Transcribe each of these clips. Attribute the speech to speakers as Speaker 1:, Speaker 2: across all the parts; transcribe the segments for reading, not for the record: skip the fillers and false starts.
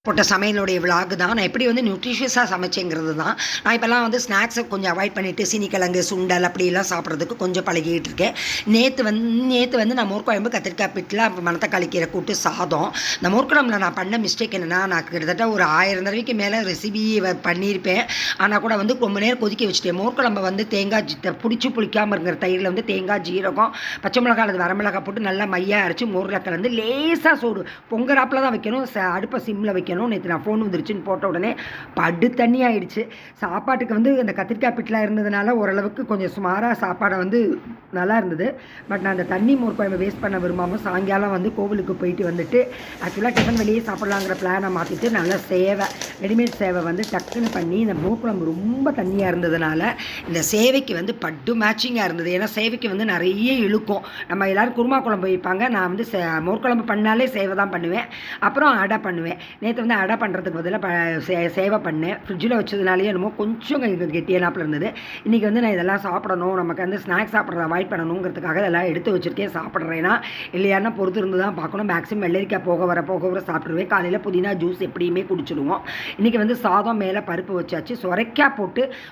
Speaker 1: போட்ட சமையலுடைய விலாகு தான். நான் எப்படி வந்து நியூட்ரிஷியஸாக சமைச்சேங்கிறது தான். நான் இப்போலாம் வந்து ஸ்நாக்ஸை கொஞ்சம் அவாய்ட் பண்ணிவிட்டு சீனிக்கிழங்கு சுண்டல் அப்படிலாம் சாப்பிட்றதுக்கு கொஞ்சம் பழகிட்டு இருக்கேன். நேற்று வந்து நான் மோர்க்குழம்பு கத்திரிக்காய் பிட்டில் மணத்தக்காளி கீரை கூட்டு சாதம். இந்த மோர்க்குழம்புல நான் பண்ண மிஸ்டேக் என்னென்னா, நான் கிட்டத்தட்ட ஒரு 1000 தடவைக்கு மேலே ரெசிபி பண்ணியிருப்பேன். ஆனால் கூட வந்து ரொம்ப நேரம் கொதிக்க வச்சுட்டேன். மோர்க்குழம்பை வந்து தேங்காய் பிடிச்சி புளிக்காமல் இருக்கிற தயிரில் வந்து தேங்காய், ஜீரகம், பச்சை மிளகாய் அல்லது வரமிளகாய் போட்டு நல்லா மையாக அரைச்சி மோரில் கலந்து லேசாக சூடு பொங்கராப்பில் தான் வைக்கணும். அடுப்பை சிம்மில் வைக்கணும். நேற்று நான் ஃபோன் வந்துருச்சுன்னு போட்ட உடனே படு தண்ணி ஆகிடுச்சு. சாப்பாட்டுக்கு வந்து அந்த கத்திரிக்காய் பிட்டில் இருந்ததுனால ஓரளவுக்கு கொஞ்சம் சுமாராக சாப்பாடை வந்து நல்லா இருந்தது. பட் நான் அந்த தண்ணி மோர் குழம்பு வேஸ்ட் பண்ண விரும்பாமல் சாயங்காலம் வந்து கோவிலுக்கு போயிட்டு வந்துட்டு ஆக்சுவலாக டிஃபன் வெளியே சாப்பிட்லாங்கிற பிளானை மாற்றிட்டு நல்லா ரெடிமேட் சேவை வந்து டக்குன்னு பண்ணி இந்த மோர் குழம்பு ரொம்ப தண்ணியாக இருந்ததுனால இந்த சேவைக்கு வந்து பட்டு மேட்சிங்காக இருந்தது. ஏன்னா சேவைக்கு வந்து நிறைய இழுக்கும். நம்ம எல்லோரும் குருமா குழம்பு வைப்பாங்க. நான் வந்து மோர் குழம்பு பண்ணாலே சேவை தான் பண்ணுவேன். அப்புறம் அடை பண்ணுவேன். நேற்று வந்து அடை பண்ணுறதுக்கு பதிலாக சேவை பண்ணேன். ஃப்ரிட்ஜில் வச்சதுனாலேயே என்னமோ கொஞ்சம் கெட்டியனாப்பில் இருந்தது. இன்றைக்கி வந்து நான் இதெல்லாம் சாப்பிடணும், நமக்கு வந்து ஸ்நாக்ஸ் சாப்பிட்றத அவாய்ட் பண்ணணுங்கிறதுக்காக இதெல்லாம் எடுத்து வச்சுருக்கேன். சாப்பிட்றேன்னா இல்லையானா பொறுத்து இருந்து தான் பார்க்கணும். மேக்ஸிமம் வெள்ளரிக்காய் போக வர சாப்பிட்ருவேன். காலையில் புதினா ஜூஸ் எப்படியுமே குடிச்சிடுவோம். இன்றைக்கி வந்து சாதம் மேலே பருப்பு வச்சாச்சு.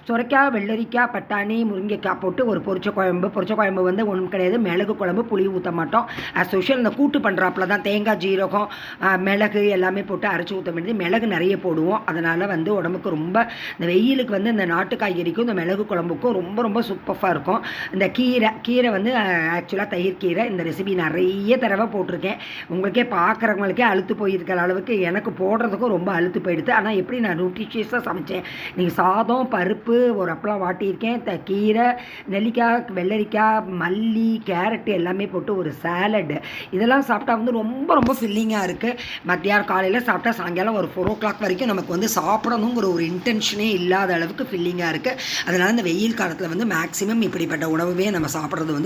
Speaker 1: சுரைக்காய், வெள்ளரிக்காய், பட்டாணி, முருங்கைக்காய் போட்டு ஒரு பொரிச்ச குழம்பு வந்து ஒன்றும் கிடையாது. மிளகு குழம்பு, புளி ஊற்ற மாட்டோம். ஆஸ் யூஷுவல் இந்த கூட்டு பண்ணுறாப்புல தான் தேங்காய், ஜீரகம், மிளகு எல்லாமே போட்டு அரைச்சி ஊற்ற வேண்டியது. மிளகு நிறைய போடுவோம். அதனால் வந்து உடம்புக்கு ரொம்ப இந்த வெயிலுக்கு வந்து இந்த நாட்டு காய்கறிக்கும் இந்த மிளகு குழம்புக்கும் ரொம்ப ரொம்ப சூப்பராக இருக்கும். இந்த கீரை வந்து ஆக்சுவலாக தயிர் கீரை இந்த ரெசிபி நிறைய தடவை போட்டிருக்கேன். உங்களுக்கே பார்க்குறவங்களுக்கே அழுத்து போயிருக்கிற அளவுக்கு எனக்கு போடுறதுக்கும் ரொம்ப அழுத்து போயிடுது. ஆனால் எப்படி நான் நியூட்ரிஷியஸாக சமைச்சேன். நீங்கள் சாதம், பருப்பு, ஒரு அப்பளம் வாட்டியிருக்கேன், கீரை, நெல்லிக்காய், வெள்ளரிக்காய், மல்லி, கேரட்டு எல்லாமே போட்டு ஒரு சாலடு. இதெல்லாம் சாப்பிட்டா வந்து ரொம்ப ரொம்ப ஃபில்லிங்காக இருக்குது. மத்தியானம் காலையில் சாப்பிட்டா சாயங்காலம் ஒரு 4 o'clock வரைக்கும் நமக்கு வந்து சாப்பிடணுங்கிற ஒரு இன்டென்ஷனே இல்லாத அளவுக்கு ஃபில்லிங்காக இருக்குது. அதனால் இந்த வெயில் காலத்தில் வந்து மேக்ஸிமம் இப்படிப்பட்ட உணவுவே நம்ம சாப்பிட்றது வந்து